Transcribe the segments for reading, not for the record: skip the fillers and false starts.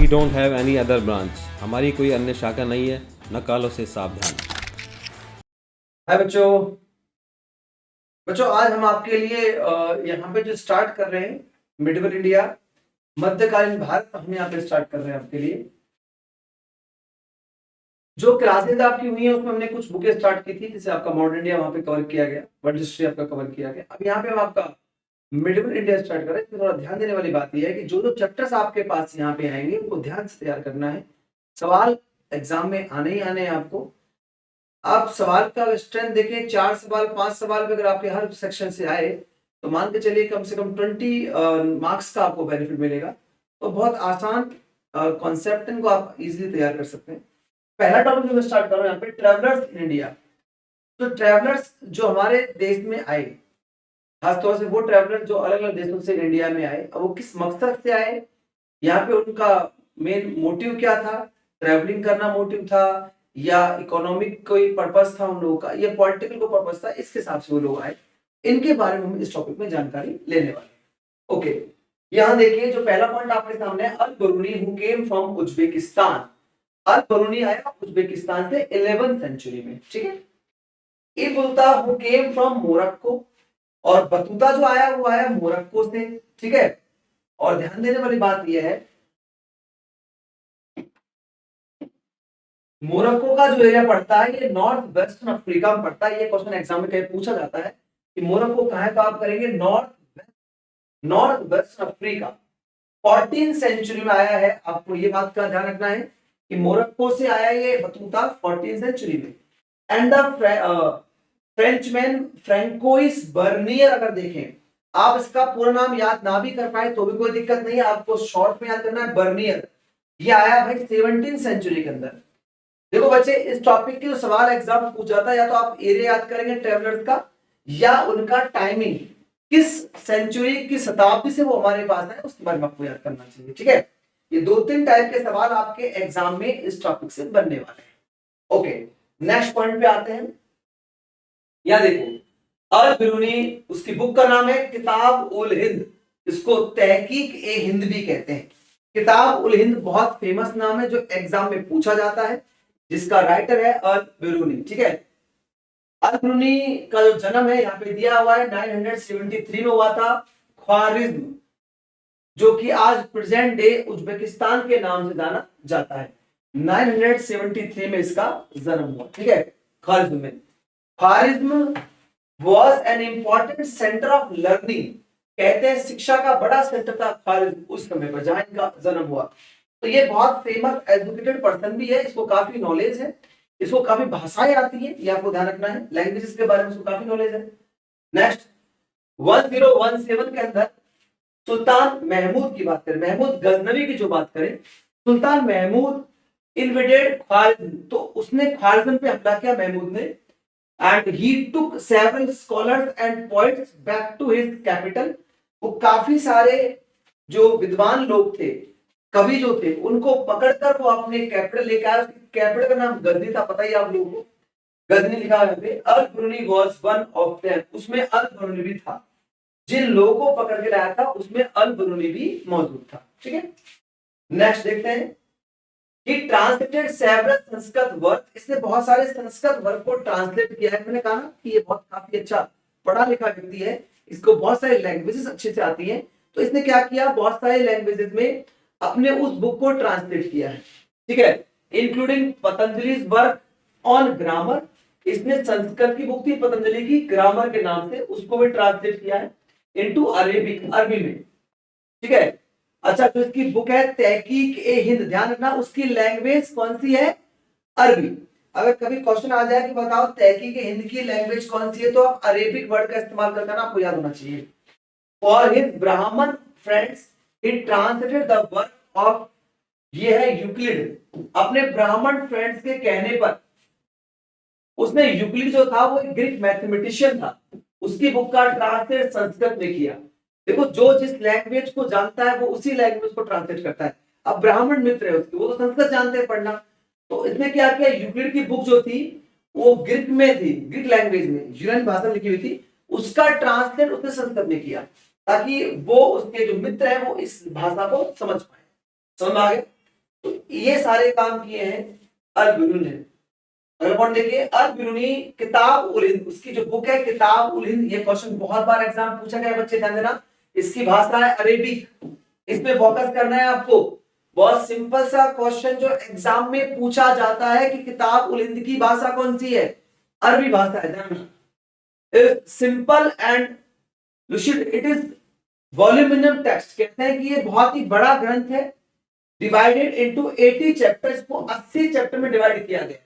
We don't have any other branch, हमारी कोई अन्य शाखा नहीं है, नकालों से सावधान। हाय बच्चों। बच्चों आज हम आपके लिए यहाँ पे जो स्टार्ट कर रहे हैं मिडिवल इंडिया, मध्यकालीन भारत, हम यहाँ पे स्टार्ट कर रहे हैं आपके लिए। जो क्लासेस आपकी हुई है उसमें हमने कुछ बुकें स्टार्ट की थी, जिसे आपका मॉडर्न इंडिया वहाँ पे कवर किया गया, वर्ल्ड हिस्ट्री आपका कवर किया गया। अब यहाँ पे हम आपका मिडिवल इंडिया स्टार्ट कर रहे हैं। इसमें थोड़ा ध्यान देने वाली बात यह है कि जो जो चैप्टर्स आपके पास यहाँ पे आएंगे उनको ध्यान से तैयार करना है। सवाल एग्जाम में आने ही आने हैं आपको। आप सवाल का स्ट्रेंथ देखें, 4 सवाल 5 सवाल भी अगर आपके हर सेक्शन से आए तो मान के चलिए कम से कम 20 मार्क्स का आपको बेनिफिट मिलेगा। तो बहुत आसान कॉन्सेप्ट इनको आप इजीली तैयार कर सकते हैं। पहला टॉपिक जो मैं स्टार्ट कर रहा हूँ यहाँ पे, ट्रैवलर्स इन इंडिया। तो ट्रैवलर्स जो हमारे देश में आए, खासतौर से वो ट्रैवलर जो अलग अलग देशों से इंडिया में आए, अब वो किस मकसद से आए, यहाँ पे उनका मेन मोटिव क्या था, ट्रैवलिंग करना मोटिव था या इकोनॉमिक कोई पर्पस था उन लोगों का, या पॉलिटिकल को पर्पस था, इसके हिसाब से वो लोग आए। इनके बारे में हम इस टॉपिक में जानकारी लेने वाले हैं। ओके, यहाँ देखिए जो पहला पॉइंट आपके सामने है, Al Biruni who came from Uzbekistan. Al Biruni आया उज्बेकिस्तान से 11th सेंचुरी में, ठीक है। इबुता हु केम फ्रॉम मोरक्को, और बतूता जो आया वो आया मोरक्को से, ठीक है। और ध्यान देने वाली बात यह है, मोरक्को का जो एरिया पड़ता है ये नॉर्थ वेस्टर्न अफ्रीका में पड़ता है। ये क्वेश्चन एग्जाम में कहीं पूछा जाता है कि मोरक्को कहाँ है, तो आप करेंगे north west Africa. 14th century में आया है। आपको ये बात का ध्यान रखना है कि मोरक्को से आया ये बतूता 14th सेंचुरी में। And the Frenchman Francois Bernier, अगर देखें आप इसका पूरा नाम याद ना भी कर पाए तो भी कोई दिक्कत नहीं है, आपको शॉर्ट में याद करना है, बर्नियर। ये आया भाई 17th सेंचुरी के अंदर। देखो बच्चे, इस टॉपिक के जो सवाल एग्जाम पूछ जाता है, या तो आप एरिया याद करेंगे ट्रेवलर्स का, या उनका टाइमिंग, किस सेंचुरी की शताब्दी से वो हमारे पास है, उसके बारे में आपको याद करना चाहिए, ठीक है। ये 2-3 टाइप के सवाल आपके एग्जाम में इस टॉपिक से बनने वाले हैं। ओके, नेक्स्ट पॉइंट पे आते हैं। यहां देखो, अल बिरूनी, उसकी बुक का नाम है किताब उल हिंद, इसको तहकीक ए हिंद भी कहते हैं। किताब उल हिंद बहुत फेमस नाम है जो एग्जाम में पूछा जाता है, जिसका राइटर है अल बिरूनी, ठीक है। अल बिरूनी का जो जन्म है यहाँ पे दिया हुआ है 973 में हुआ था, ख्वारिज्म, जो कि आज प्रेजेंट डे उज्बेकिस्तान के नाम से जाना जाता है। 973 में इसका जन्म हुआ, ठीक है, ख्वारिज्म में। Khwarezm was an important center of learning, कहते हैं शिक्षा का बड़ा सेंटर था ख्वारिज्म उस समय पर जहां इनका जन्म हुआ। तो ये बहुत फेमस एजुकेटेड पर्सन भी है, इसको काफी नॉलेज है, इसको काफी भाषाएं आती है, ये आपको ध्यान रखना है, लैंग्वेजेस के बारे में इसको काफी नॉलेज है। नेक्स्ट 1017 के अंदर सुल्तान महमूद की बात करें, महमूद गजनवी की जो बात करें, सुल्तान महमूद इन्वेडेड ख्वारिज्म, तो उसने ख्वारिज्म पे हमला किया महमूद ने, and he took several scholars and poets back to his capital। वो काफी सारे जो विद्वान लोग थे, कवि जो थे, उनको पकड़कर वो अपने कैपिटल लेकर आया। कैपिटल का नाम गजनी था, पता ही आप लोगों को, गजनी लिखा है पे। Al Biruni was one of them, उसमें अल ब्रूनी भी था, जिन लोगों को पकड़ के लाया था उसमें अल ब्रूनी भी मौजूद था, ठीक है। नेक्स्ट देखते हैं, He translated several Sanskrit work, इसने बहुत सारे संस्कृत वर्क को ट्रांसलेट किया है। मैंने कहा ना कि ये बहुत काफी अच्छा पढ़ा लिखा व्यक्ति है, इसको बहुत सारे लैंग्वेजेस अच्छे से आती हैं, तो इसने क्या किया, बहुत सारे लैंग्वेजेस में अपने उस बुक को ट्रांसलेट किया है, ठीक है, including Patanjali work on grammar. इसने संस्कृत की बुक थी पतंजलि की, ग्रामर के नाम से, उसको भी ट्रांसलेट किया है इनटू अरेबिक, अरबी में, ठीक है। अच्छा, जो इसकी बुक है तहकीक ए हिंद, ध्यान रखना उसकी लैंग्वेज कौन सी है, अरबी। अगर कभी क्वेश्चन आ जाए कि बताओ तहकीक ए हिंद की लैंग्वेज कौन सी है, तो आप अरेबिक वर्ड का इस्तेमाल करना आपको याद होना चाहिए। फॉर हिज ब्राह्मण friends he translated the work of, ये है यूक्लिड, अपने ब्राह्मण फ्रेंड्स के कहने पर उसने, यूक्लिड जो था वो एक ग्रीक मैथमेटिशियन था, उसकी बुक का ट्रांसलेट संस्कृत में किया। देखो, जो जिस लैंग्वेज को जानता है वो उसी लैंग्वेज को ट्रांसलेट करता है। अब ब्राह्मण मित्र है उसके, वो तो संस्कृत जानते हैं पढ़ना, तो इसने क्या किया, यूक्लिड की बुक जो थी वो ग्रीक में थी, ग्रीक लैंग्वेज में, यूनानी भाषा में लिखी हुई थी, उसका ट्रांसलेट उसने संस्कृत में किया, ताकि वो उसके जो मित्र है वो इस भाषा को समझ पाए। समझ में आ गया। ये सारे काम किए हैं अल बिरुनी ने। अगर कौन देखिए अल बिरुनी किताब उल हिंद, उसकी जो बुक है किताब उल हिंद, ये क्वेश्चन बहुत बार एग्जाम पूछा गया है बच्चे, ध्यान देना। इसकी भाषा है अरेबिक, इसमें फोकस करना है आपको। बहुत सिंपल सा क्वेश्चन जो एग्जाम में पूछा जाता है कि किताब उल हिंद की भाषा कौन सी है, अरबी भाषा है, ध्यान। Simple and lucid, it is voluminous text, कहते हैं कि ये बहुत ही बड़ा ग्रंथ है, डिवाइडेड इनटू 80 चैप्टर्स, को 80 चैप्टर में डिवाइड किया गया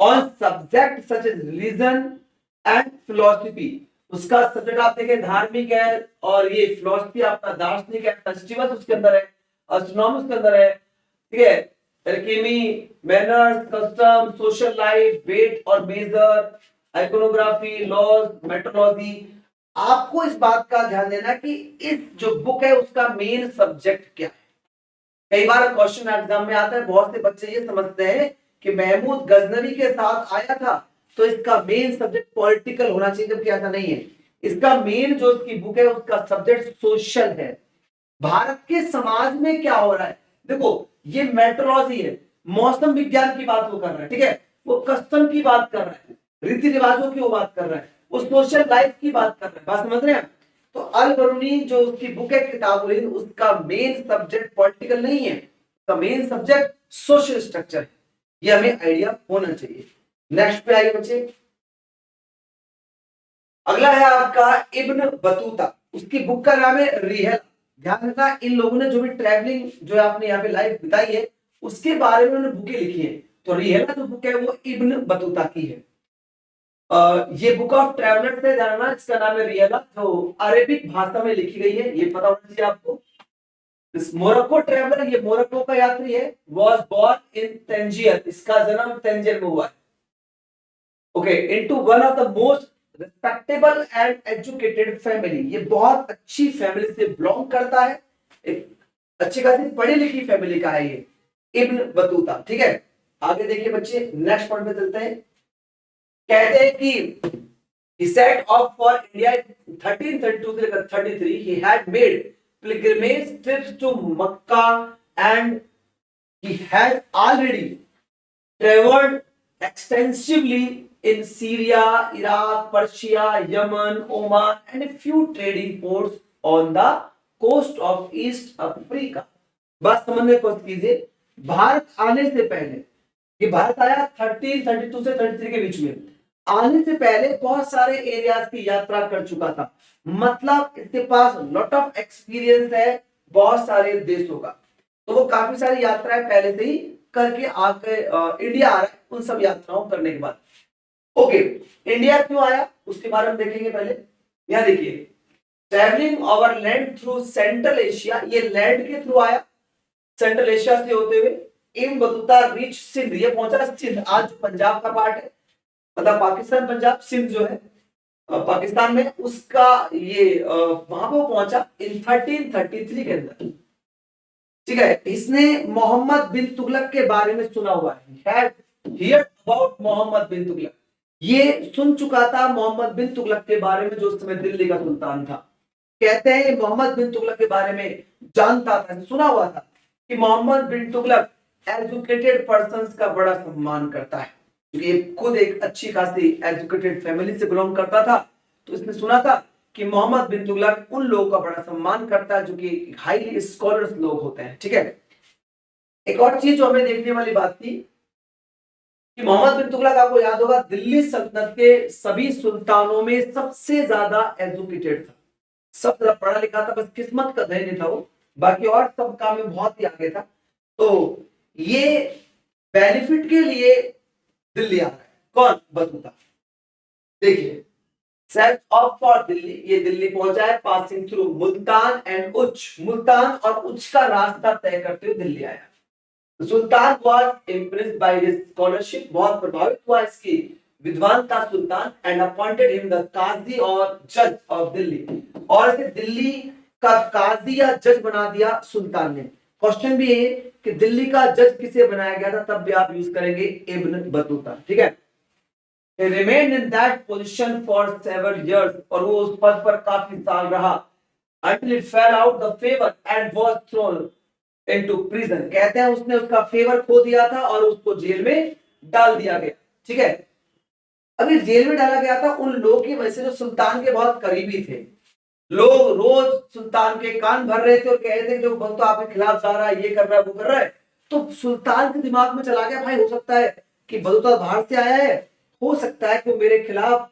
on subject such as religion and philosophy. उसका सब्जेक्ट आप देखें धार्मिक है, और ये फिलोसफी आपका दार्शनिक है, फेस्टिवल्स उसके अंदर है, एस्ट्रोनॉमी उसके अंदर है, ठीक है, alchemy, manners, custom, social life, weight और मेजर, आइकोनोग्राफी, लॉज, मेट्रोलॉजी। आपको इस बात का ध्यान देना कि इस जो बुक है उसका मेन सब्जेक्ट क्या है। कई बार क्वेश्चन एग्जाम में आता है, बहुत से बच्चे ये समझते हैं कि महमूद गजनवी के साथ आया था तो इसका मेन सब्जेक्ट पॉलिटिकल होना चाहिए, जबकि ऐसा नहीं है। इसका मेन जो इसकी बुक है उसका सब्जेक्ट सोशल है, भारत के समाज में क्या हो रहा है। देखो ये मेट्रोलॉजी है, मौसम विज्ञान की बात वो कर रहा है, ठीक है, वो कस्टम की बात कर रहा है, रीति रिवाजों की वो बात कर रहा है, वो सोशल लाइफ की बात कर रहा है, बात समझ रहे हैं। तो अल बरूनी जो उसकी बुक है किताब उल हिंद, उसका मेन सब्जेक्ट पॉलिटिकल नहीं है, उसका मेन सब्जेक्ट सोशल स्ट्रक्चर है, ये हमें आइडिया होना चाहिए। नेक्स्ट पे आइए बच्चे, अगला है आपका इब्न बतूता, उसकी बुक का नाम है रिहला। ध्यान रखना, इन लोगों ने जो भी ट्रैवलिंग जो आपने यहाँ पे लाइफ बिताई है उसके बारे में उन्होंने बुकें लिखी है। तो रिहला जो बुक है वो इब्न बतूता की है। ये बुक ऑफ ट्रैवलर से जानना, इसका नाम है रियला, जो अरेबिक भाषा में लिखी गई है, ये पता होना चाहिए आपको। दिस मोरक्को ट्रैवलर, ये मोरक्को का यात्री है, वाज बोर्न इन तंजियर, इसका जन्म तंजियर में हुआ है, okay, into one of the most respectable and educated family, ये बहुत अच्छी फैमिली से बिलोंग करता है, एक अच्छी खासी पढ़ी लिखी फैमिली का है ये इब्न बतूता, ठीक है। आगे देखिए बच्चे, नेक्स्ट पॉइंट पे चलते हैं। कहते हैं कि he set off for India in 1332 से लेकर 33, he had made pilgrimage trips to Makkah and he had already traveled extensively in Syria, Iraq, Persia, Yemen, Oman and a few trading ports on the coast of East Africa। बस समझने की कोशिश कीजिए, भारत आने से पहले, ये भारत आया 1332 से 33 के बीच में, आने से पहले बहुत सारे एरियाज की यात्रा कर चुका था, मतलब इसके पास लॉट ऑफ एक्सपीरियंस है बहुत सारे देशों का, तो वो काफी सारी यात्राएं पहले से ही करके आके इंडिया आ रहा है उन सब यात्राओं करने के बाद। ओके, इंडिया क्यों आया उसके बारे में देखेंगे पहले। यहाँ देखिए, travelling over land through central Asia, ये लैंड के थ्रू आया सेंट्रल एशिया से होते हुए, इब्न बतूता रीच सिंध, ये पहुंचा सिंध, आज पंजाब का पार्ट है, मतलब पाकिस्तान पंजाब, सिंध जो है पाकिस्तान में, उसका ये वहां पे पहुंचा इन 1333 के अंदर, ठीक है। इसने मोहम्मद बिन तुगलक के बारे में सुना हुआ है, heard about मोहम्मद बिन तुगलक, ये सुन चुका था मोहम्मद बिन तुगलक के बारे में जो उस समय दिल्ली का सुल्तान था। कहते हैं मोहम्मद बिन तुगलक के बारे में जानता था, सुना हुआ था कि मोहम्मद बिन तुगलक एजुकेटेड पर्संस का बड़ा सम्मान करता है, क्योंकि खुद एक अच्छी खासी एजुकेटेड फैमिली से बिलोंग करता था, तो इसने सुना था कि मोहम्मद बिन तुगलक उन लोगों का बड़ा सम्मान करता है जो कि हाईली स्कॉलर्स लोग होते हैं, ठीक है। एक और चीज जो हमें देखने वाली बात थी कि मोहम्मद बिन तुगलक, आपको याद होगा, दिल्ली सल्तनत के सभी सुल्तानों में सबसे ज्यादा एजुकेटेड था, सबसे ज्यादा पढ़ा लिखा था, बस किस्मत का धनी था वो, बाकी और सब काम में बहुत ही आगे था। तो ये बेनिफिट के लिए दिल्ली आ रहा है, कौन, बतूता। देखिए, सेट ऑफ फॉर दिल्ली, ये दिल्ली पहुंचा है पासिंग थ्रू मुल्तान एंड उच्च, मुल्तान और उच्च का रास्ता तय करते हुए दिल्ली आया। Sultan was impressed by his scholarship, बहुत प्रभावित हुआ इसकी विद्वानता सुल्तान, and appointed him the qazi और जज ऑफ दिल्ली, और इसे दिल्ली का काजी या जज बना दिया सुल्तान ने। क्वेश्चन भी है कि दिल्ली का जज किसे बनाया गया था, तब भी आप यूज करेंगे इब्न बतूता, ठीक है। He remained in that position for several years, और वो उस पद पर काफी साल रहा, until it fell out the favor and was thrown into prison, कहते हैं उसने उसका फेवर खो दिया था और उसको जेल में डाल दिया गया। ठीक है, अभी जेल में डाला गया था उन लोगों की वजह से जो सुल्तान के बहुत करीबी थे। लोग रोज सुल्तान के कान भर रहे थे और कह रहे थे जो भक्त आपके खिलाफ जा रहा है, ये कर रहा है, वो कर रहा है। तो सुल्तान के दिमाग में चला गया, भाई हो सकता है कि बदौता बाहर से आया है, हो सकता है कि मेरे खिलाफ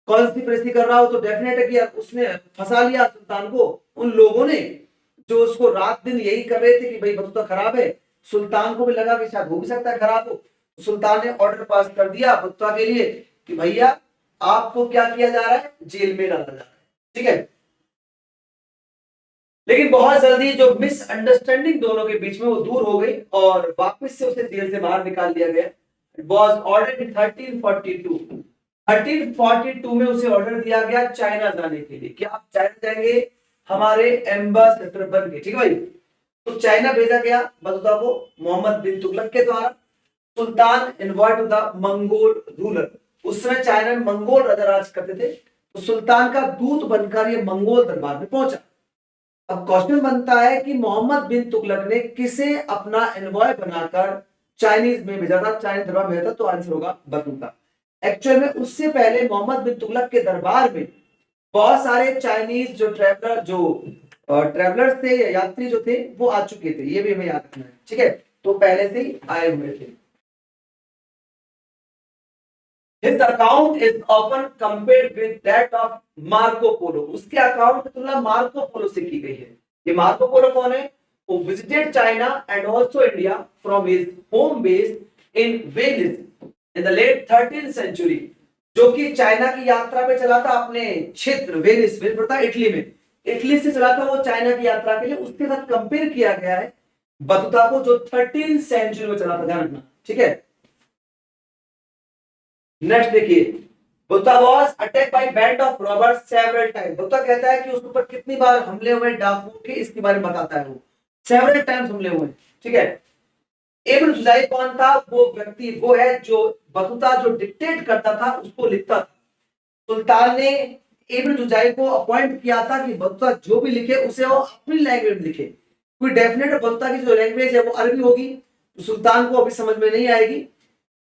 कॉन्स्पिरेसी कर रहा हो, तो डेफिनेट है कि उसने फंसा लिया सुल्तान को उन लोगों ने जो उसको रात दिन यही कर रहे थे कि भाई बदौता खराब है। सुल्तान को भी लगा कि शायद हो भी सकता है खराब हो। सुल्तान ने ऑर्डर पास कर दिया बदौता के लिए कि भैया आपको क्या किया जा रहा है, जेल में डाला जा रहा है। ठीक है, लेकिन बहुत जल्दी जो मिसअंडरस्टैंडिंग दोनों के बीच में वो दूर हो गई और वापस से उसे जेल से बाहर निकाल दिया गया। इट वाज ऑर्डर्ड इन 1342। 1342 में उसे ऑर्डर दिया गया चाइना जाने के लिए कि आप चाइना जाएंगे हमारे एम्बेसडर बन के। ठीक है भाई, तो चाइना भेजा गया बदौता को मोहम्मद बिन तुगलक के द्वारा। Sultan invite to the Mongol ruler, उस समय चाइना में मंगोल राजा राज करते थे, तो सुल्तान का दूत बनकर ये मंगोल दरबार में पहुंचा। अब क्वेश्चन बनता है कि मोहम्मद बिन तुगलक ने किसे अपना एनवॉय बनाकर चाइनीज में भेजा था, चाइनीज दरबार में भेजा था, तो आंसर होगा बतूता। एक्चुअल में उससे पहले मोहम्मद बिन तुगलक के दरबार में बहुत सारे चाइनीज जो ट्रेवलर्स थे या यात्री जो थे वो आ चुके थे, ये भी हमें याद रखना है। ठीक है, तो पहले से ही आए हुए थे। His account is often compared with that of Marco Polo, उसके अकाउंट की तुलना मार्को पोलो से की गई है। ये मार्को पोलो कौन है? वो visited China and also India from his home base in Venice in the late 13th century, जो कि चाइना की यात्रा पे चला था अपने क्षेत्र वेनिस, वेनिस पड़ता है इटली में, इटली से चला था वो चाइना की यात्रा के लिए। उसके साथ कंपेयर किया गया है बतुता को जो 13th सेंचुरी में चला था, ध्यान रखना। ठीक है, नेक्स्ट देखिए, Buddha was attack by band of robbers several time. Buddha कहता है कि उसके ऊपर कितनी बार हमले हुए डाकुओं के, इसके बारे में बताता है वो, सेवरल टाइम्स हमले हुए। ठीक है, इब्न जुज़ाई कौन था? वो व्यक्ति वो है जो बतूता जो डिक्टेट करता था उसको लिखता था। सुल्तान ने इब्न जुज़ाई को अपॉइंट किया था कि बतूता जो भी लिखे उसे वो अपनी लैंग्वेज में लिखे। कोई डेफिनेट बतूता की जो लैंग्वेज है वो अरबी होगी, तो सुल्तान को अभी समझ में नहीं आएगी।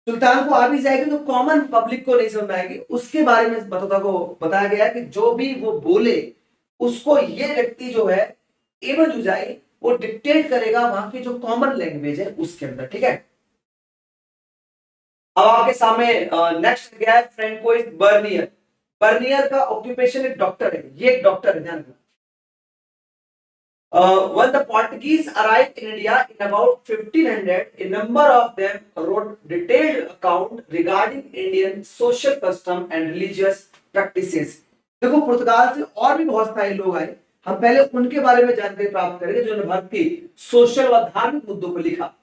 सुल्तान को आ भी जाएगी तो कॉमन पब्लिक को नहीं समझ आएगी। उसके बारे में बतौता को बताया गया है कि जो भी वो बोले उसको ये व्यक्ति जो है इब्न जुज़ाई वो डिक्टेट करेगा वहां की जो कॉमन लैंग्वेज है उसके अंदर। ठीक है, अब आपके सामने नेक्स्ट गया है फ्रैंकोइस बर्नियर। बर्नियर का ऑक्यूपेशन एक डॉक्टर है, ये एक डॉक्टर है, ध्यान रखना। When the Portuguese arrived in India in about 1500, a number of them wrote detailed account regarding Indian social custom and religious practices. देखो पुर्तगाल से और भी बहुत सारे लोग आए, हम पहले उनके बारे में जानकारी प्राप्त करेंगे जो भारत की सोशल व धार्मिक मुद्दों पर लिखा।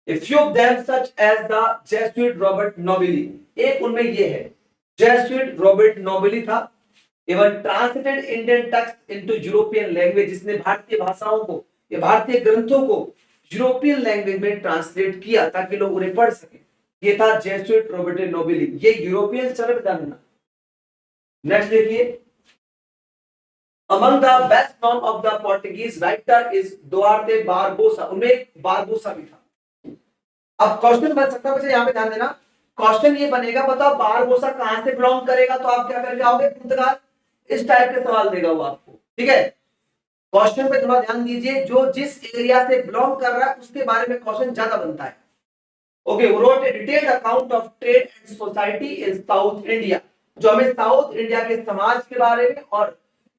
A few of them such as the Jesuit Robert Nobili, एक उनमें ये है Jesuit Robert Nobili था। एवं translated Indian text into European language, जिसने भारतीय भाषाओं को या भारतीय ग्रंथों को यूरोपियन लैंग्वेज में ट्रांसलेट किया ताकि लोग उन्हें पढ़ सके, ये था जेसुइट रॉबर्ट नोबिली। ये यूरोपियन चरण जानना। नेक्स्ट देखिए, among the best known of the Portuguese writer is Duarte Barbosa, उनमें बारबोसा भी था। अब क्वेश्चन बन सकता है बच्चे, यहां पे ध्यान देना, क्वेश्चन ये बनेगा बताओ बारबोसा कहां से बिलोंग करेगा, तो आप क्या करके आओगे पुर्तगाल, इस टाइप के सवाल देगा वो आपको। ठीक है, क्वेश्चन पे थोड़ा ध्यान दीजिए, जो जिस एरिया से बिलोंग कर रहा है उसके बारे में क्वेश्चन ज्यादा बनता है। ओके, वो wrote a detailed account of trade and society in south India, जो हमें साउथ इंडिया के समाज के बारे में और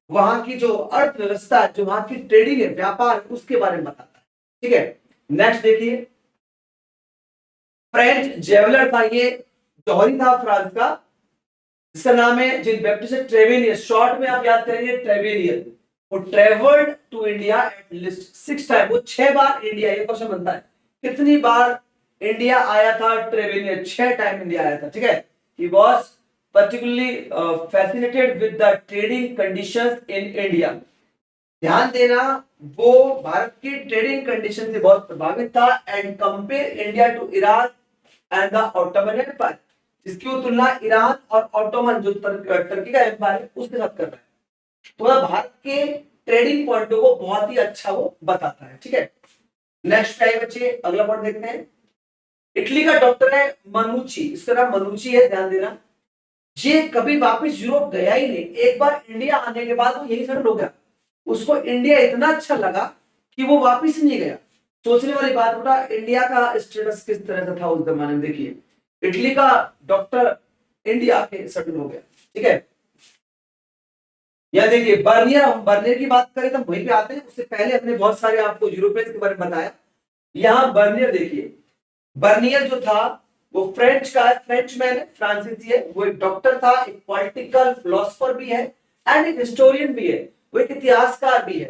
वहां की जो अर्थव्यवस्था, जो वहां की ट्रेडिंग है, व्यापार, उसके बारे में बताता है। ठीक है, नेक्स्ट देखिए, फ्रेंच जेवलर था, ये जौहरी था फ्रांस का, इसका नाम है जिन बैप्टिस्ट ट्रेवेनियस, शॉर्ट में आप याद करेंगे ट्रेवेनियस। वो travelled to India at least 6 time, वो 6 बार इंडिया, ये क्वेश्चन बनता है कितनी बार इंडिया आया था ट्रेवेनियस, 6 टाइम इंडिया आया था। ठीक है, he was particularly fascinated with the trading conditions in India. ध्यान देना, वो भारत की ट्रेडिंग कंडीशन से बहुत प्रभावित था and compare India to Iran and the Ottoman Empire, इसकी वो तुलना ईरान और ऑटोमन जो टर्की का एम्पायर है उसके साथ कर रहा है। तो भारत के ट्रेडिंग पॉइंटों को बहुत ही अच्छा वो बताता है। ठीक है, नेक्स्ट पे आइए बच्चे, अगला पॉइंट देखते हैं। इटली का डॉक्टर है मनुची, इसका नाम मनुची है, ध्यान देना। ये कभी वापस यूरोप गया ही नहीं, एक बार इंडिया आने के बाद वो यही सेटल हो गया। उसको इंडिया इतना अच्छा लगा कि वो वापस नहीं गया। सोचने वाली बात बेटा, इंडिया का स्टेटस किस तरह का था उस जमाने में। देखिए, इटली का डॉक्टर इंडिया के सेटल हो गया, ठीक है। यह देखिए बर्नियर, हम बर्नियर की बात करें तो वहीं पे आते हैं, उससे पहले हमने बहुत सारे आपको यूरोपियंस के बारे में बताया। यहाँ बर्नियर देखिए, बर्नियर जो था वो फ्रेंच का है, फ्रेंच मैन है, फ्रांसीसी है। वो एक डॉक्टर था, एक पॉलिटिकल फिलोसोफर भी है एंड एक हिस्टोरियन भी है, वो एक इतिहासकार भी है।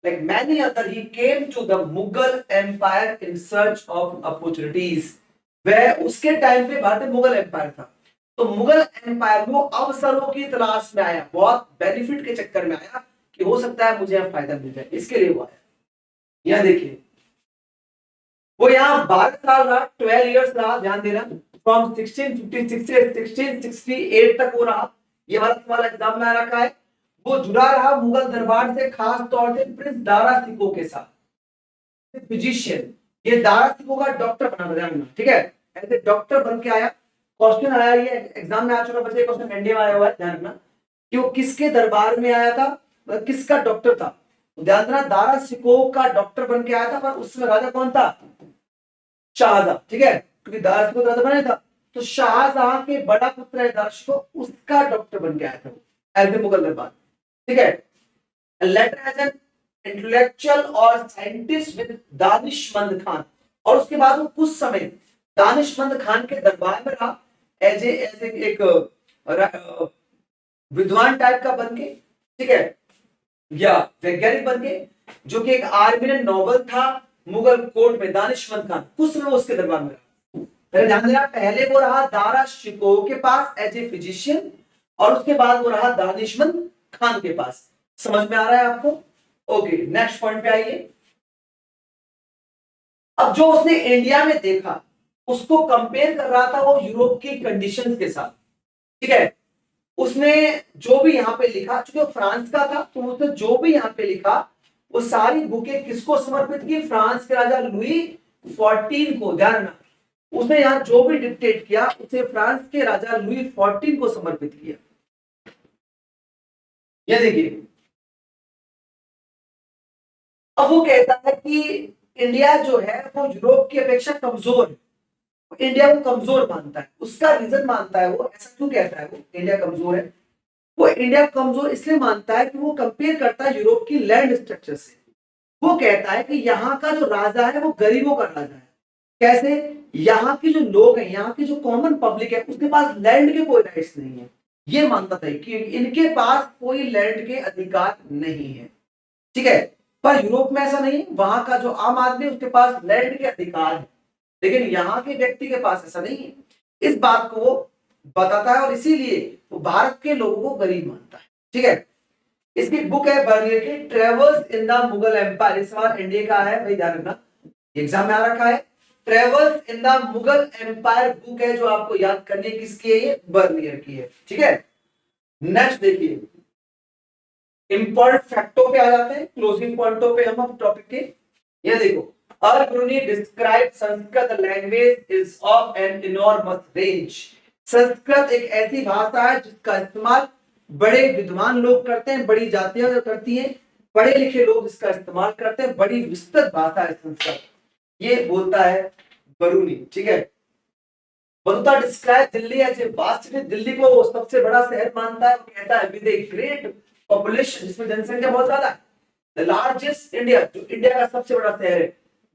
Like many other he came to the Mughal Empire in search of opportunities. वह उसके टाइम पे भारत में मुगल एम्पायर था, तो मुगल एम्पायर वो अवसरों की तलाश में आया, बहुत बेनिफिट के चक्कर में आया कि हो सकता है मुझे यहाँ फायदा मिल जाए, इसके लिए वो आया। यह देखिए, वो यहाँ 12 साल रहा, 12 इयर्स रहा, ध्यान देना। फ्रॉम 1656 से 1668 तक वो रहा। ये वाला तुम्हारा एग्जाम में आ रखा है। वो जुड़ा रहा मुगल दरबार से, खास तौर से प्रिंस दारा सिकोह के साथ, फिजिशियन। ये दारा सिकोह का डॉक्टर बना, ध्यान देना, ठीक है। ऐसे डॉक्टर बन के आया। क्वेश्चन आया, ये एग्जाम में आ चुका बच्चे, क्वेश्चन एनडीए में आया हुआ है, ध्यान रखना कि वो किसके दरबार में आया था, मतलब किसका डॉक्टर था। ध्यान देना, दारा सिकोह का डॉक्टर बन के आया था, पर उस समय राजा कौन था, शाहजहां, ठीक है, क्योंकि दारा सिकोह राजा बना था। तो शाहजहां के बड़ा पुत्र है दारा सिकोह, उसका डॉक्टर बन के आया था एज ए मुगल दरबार, ठीक है। लेटर एज एन इंटेलेक्चुअल और साइंटिस्ट विद दानिशमंद खान। और उसके बाद वो कुछ समय दानिशमंद खान के दरबार में रहा, एज ए एक विद्वान टाइप का बन के, ठीक है, या वैज्ञानिक बन के, जो कि एक आर्मी में नोबल था मुगल कोर्ट में। दानिशमंद खान कुछ समय उसके दरबार में रहा। पहले ध्यान देना, पहले वो रहा दारा शिकोह के पास एज ए फिजिशियन, और उसके बाद वो रहा दानिशमंद खान के पास। समझ में आ रहा है आपको? ओके, नेक्स्ट पॉइंट पे आइए। अब जो उसने इंडिया में देखा उसको कंपेयर कर रहा था वो यूरोप की कंडीशंस के साथ, ठीक है। उसने जो भी यहाँ पे लिखा, चूंकि वो फ्रांस का था, तो उसने जो भी यहाँ पे लिखा वो सारी बुकें किसको समर्पित की, फ्रांस के राजा लुई 14 को। ध्यान रखना, उसने यहाँ जो भी डिक्टेट किया उसे फ्रांस के राजा लुई 14 को समर्पित किया। यह देखिए, अब वो कहता है कि इंडिया जो है वो यूरोप की अपेक्षा कमजोर है, इंडिया को कमजोर मानता है। उसका रीजन मानता है वो, ऐसा क्यों कहता है वो इंडिया कमजोर है, वो इंडिया कमजोर इसलिए मानता है कि वो कंपेयर करता है यूरोप की लैंड स्ट्रक्चर से। वो कहता है कि यहाँ का जो राजा है वो गरीबों का राजा है। कैसे? यहाँ के जो लोग हैं, यहाँ की जो कॉमन पब्लिक है, उसके पास लैंड के कोई राइट्स नहीं है। ये मानता था कि इनके पास कोई लैंड के अधिकार नहीं है, ठीक है। पर यूरोप में ऐसा नहीं, वहां का जो आम आदमी उसके पास लैंड के अधिकार है, लेकिन यहाँ के व्यक्ति के पास ऐसा नहीं है। इस बात को वो बताता है और इसीलिए वो भारत के लोगों को गरीब मानता है, ठीक है। इसकी बुक है बर्नियर की, travels in the Mughal Empire. इस बार इंडिया का है भाई, ध्यान रखना, एग्जाम में आ रखा है। Travels in the Mughal Empire book है जो आपको याद करनी है, किसकी है ये, बर्नियर की है, ठीक है। नेक्स्ट देखिए, इंपॉर्टेंट फैक्टों पे आ जाते हैं, क्लोजिंग पॉइंटों पे हम टॉपिक के। ये देखो, Al-Biruni described Sanskrit language is of an enormous range. Sanskrit एक ऐसी भाषा है जिसका इस्तेमाल बड़े विद्वान लोग करते हैं, बड़ी जातियां करती हैं, पढ़े लिखे लोग इसका इस्तेमाल करते हैं, बड़ी विस्तृत भाषा है संस्कृत। ये बोलता है बरूनी, ठीक है। Battuta describe Delhi as a vast city. Delhi को वो सबसे बड़ा शहर मानता है। वो कहता है विद ए ग्रेट पॉपुलेशन, जिसमें जनसंख्या बहुत ज्यादा है, द लार्जेस्ट इंडिया, जो इंडिया का सबसे बड़ा शहर है।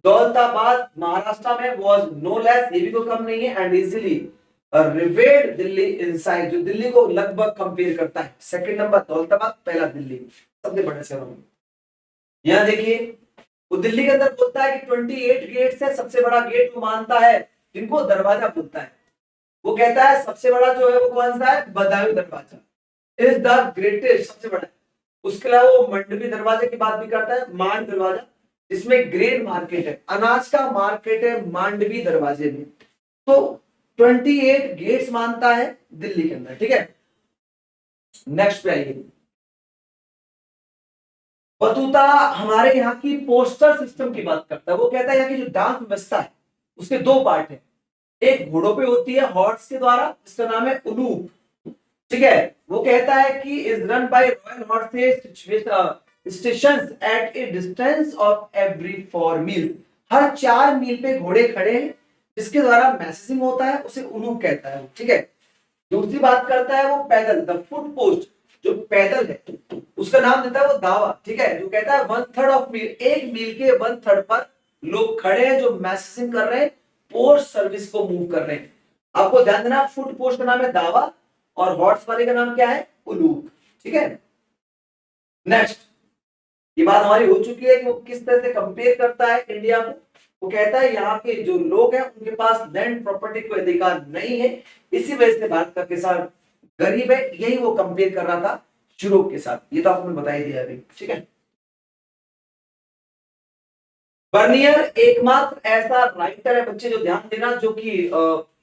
दौलताबाद महाराष्ट्र में वाज नो लेस, ये भी कोई कम नहीं है, एंड इजीली रिवेड दिल्ली इनसाइड, जो दिल्ली को लगभग कंपेयर करता है। सेकंड नंबर दौलताबाद, पहला दिल्ली, सबसे बड़े शहरों में। यहाँ देखिए, वो दिल्ली के अंदर बोलता है कि 28 गेट से सबसे बड़ा गेट वो मानता है जिनको दरवाजा बोलता है। वो कहता है सबसे बड़ा जो है वो कौन सा है, बदायूं दरवाजा इज द ग्रेटेस्ट, सबसे बड़ा है। उसके अलावा वो मंडवी दरवाजे की बात भी करता है, मांड दरवाजा, जिसमें ग्रेन मार्केट है, अनाज का मार्केट है मांडवी दरवाजे में। तो 28 गेट्स मानता है दिल्ली के अंदर, ठीक है। नेक्स्ट पे आइए, बतूता हमारे यहाँ की पोस्टल सिस्टम की बात करता है। वो कहता है यहाँ की जो डाक व्यवस्था है उसके दो पार्ट है, एक घोड़ों पे होती है हॉर्स के द्वारा जिसका नाम है उलूप, ठीक है। वो कहता है कि is run by royal horses stations at a distance of every 4 mile. हर 4 मील पे घोड़े खड़े हैं जिसके द्वारा मैसेजिंग होता है, उसे उलूप कहता है, ठीक है। दूसरी बात करता है वो पैदल, द फुट पोस्ट, जो पैदल है उसका नाम देता है वो दावा, ठीक है। जो कहता है 1/3 ऑफ मील, 1 मील के 1/3 पर लोग खड़े हैं जो मैसेजिंग कर रहे हैं, पोस्ट सर्विस को मूव कर रहे हैं। आपको ध्यान देना फुट पोस्ट का नाम है दावा और हॉर्स वाले का नाम क्या है उलूप, ठीक है। नेक्स्ट, ये बात हमारी हो चुकी है कि वो किस तरह से कंपेयर करता है इंडिया को। वो कहता है यहाँ के जो लोग हैं उनके पास लैंड प्रॉपर्टी को अधिकार नहीं है, इसी वजह से भारत का किसान गरीब है। यही वो कंपेयर कर रहा था यूरोप के साथ, ये तो आपको बता ही दिया अभी, ठीक है। बर्नियर एकमात्र ऐसा राइटर है बच्चे, जो ध्यान देना, जो कि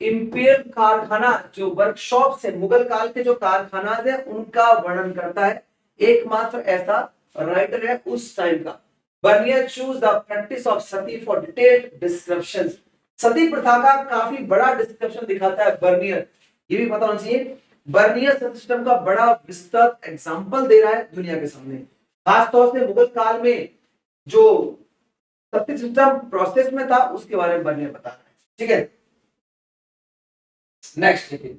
इंपीरियल कारखाना, जो वर्कशॉप से मुगल काल के जो कारखाना है उनका वर्णन करता है। एकमात्र ऐसा राइटर है उस टाइम का। Bernier chose the practice of sati for detailed description. Sati प्रथा का काफी बड़ा डिस्क्रिप्शन दिखाता है बर्नियर, ये भी पता होना चाहिए। बर्नियर सिस्टम का बड़ा विस्तृत एग्जाम्पल दे रहा है दुनिया के सामने, खासतौर से मुगल काल में जो सत्य सिस्टम प्रोसेस में था उसके बारे में बर्नियर बता रहा है, ठीक है। नेक्स्ट देखिए,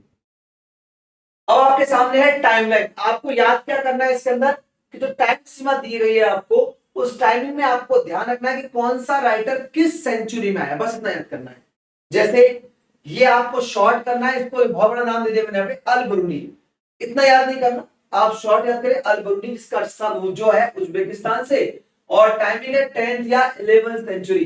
अब आपके सामने है टाइम लैग। आपको याद क्या करना है इसके अंदर कि जो टाइम सीमा दी गई है आपको, उस टाइमिंग में आपको ध्यान रखना है कि कौन सा राइटर किस सेंचुरी में आया, बस इतना याद करना है। जैसे ये आपको शॉर्ट करना है, इसको बहुत बड़ा नाम दे दिया मैंने यहाँ पे अल बरूनी, इतना याद नहीं करना, आप शॉर्ट याद करें अल बरूनी, जिसका सब जो है उज्बेकिस्तान से, और टाइमिंग है 10th या 11th सेंचुरी।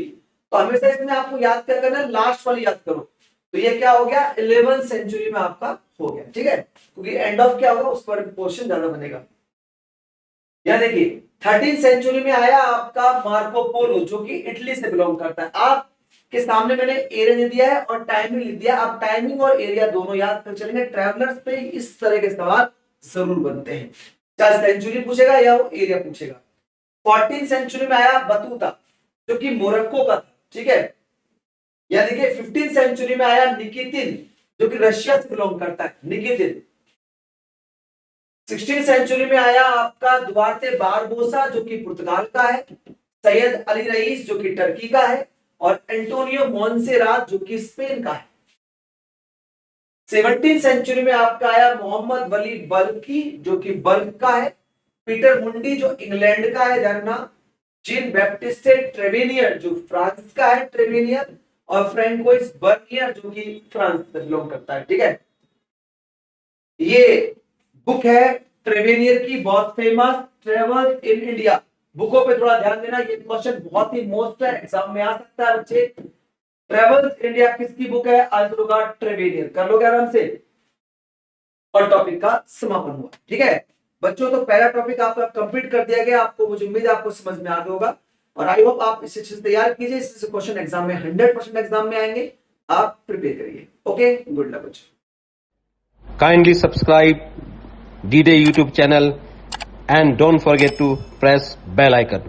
तो हमेशा इसमें आपको याद क्या करना है, लास्ट वाली याद करो। तो ये क्या हो गया 11th सेंचुरी में आपका हो गया, ठीक है, क्योंकि एंड ऑफ क्या होगा उस पर क्वेश्चन ज्यादा बनेगा। यहां देखिए 13th सेंचुरी में आया आपका मार्को पोलो, जो कि इटली से बिलोंग करता है। आपके सामने मैंने एरिया दे दिया है और टाइमिंग लिख दिया, आप टाइमिंग और एरिया दोनों याद कर चलेंगे। ट्रैवलर्स पे इस तरह के सवाल जरूर बनते हैं, चाहे सेंचुरी पूछेगा या वो एरिया पूछेगा। 14th सेंचुरी में आया बतूता, जो कि मोरक्को का था, ठीक है। या देखिए 15th सेंचुरी में आया निकितिन, जो कि रशिया से बिलोंग करता है, निकितिन। 16th सेंचुरी में आया आपका दुआर्ते बारबोसा, जो कि पुर्तगाल का है। सैयद अली रईस, जो कि टर्की का है, और एंटोनियो मोंसेरात, जो कि स्पेन का है। 17th सेंचुरी में आपका आया मोहम्मद वली बल्खी, जो कि बल्ख का है। पीटर मुंडी, जो इंग्लैंड का है, जानना। जीन बैप्टिस्टे ट्रेवेनियर, जो फ्रांस का है, ट्रेवेनियर। और फ्रैंकोइस बर्नियर, जो कि फ्रांस से बिलोंग करता है, ठीक है। ये बुक है ट्रेवेनियर की, बहुत फेमस, ट्रेवल इन इंडिया। बुकों पे थोड़ा ध्यान देना, ये क्वेश्चन बहुत ही मोस्ट है, एग्जाम में आ सकता है बच्चे। ट्रेवल इंडिया किसकी बुक है, अल्द्रुगा ट्रेवेनियर, कर लोगे आराम से। और टॉपिक का समापन हुआ, ठीक है बच्चों। तो पहला टॉपिक आपका कंप्लीट कर दिया गया, आपको मुझे उम्मीद है आपको समझ में आ गया होगा, और आई होप आप इसे अच्छे से तैयार कीजिए, इससे क्वेश्चन एग्जाम में 100% एग्जाम में आएंगे, आप प्रिपेयर करिए। ओके, गुड लक बच्चों। Kindly subscribe D-Day YouTube channel and don't forget to press bell icon.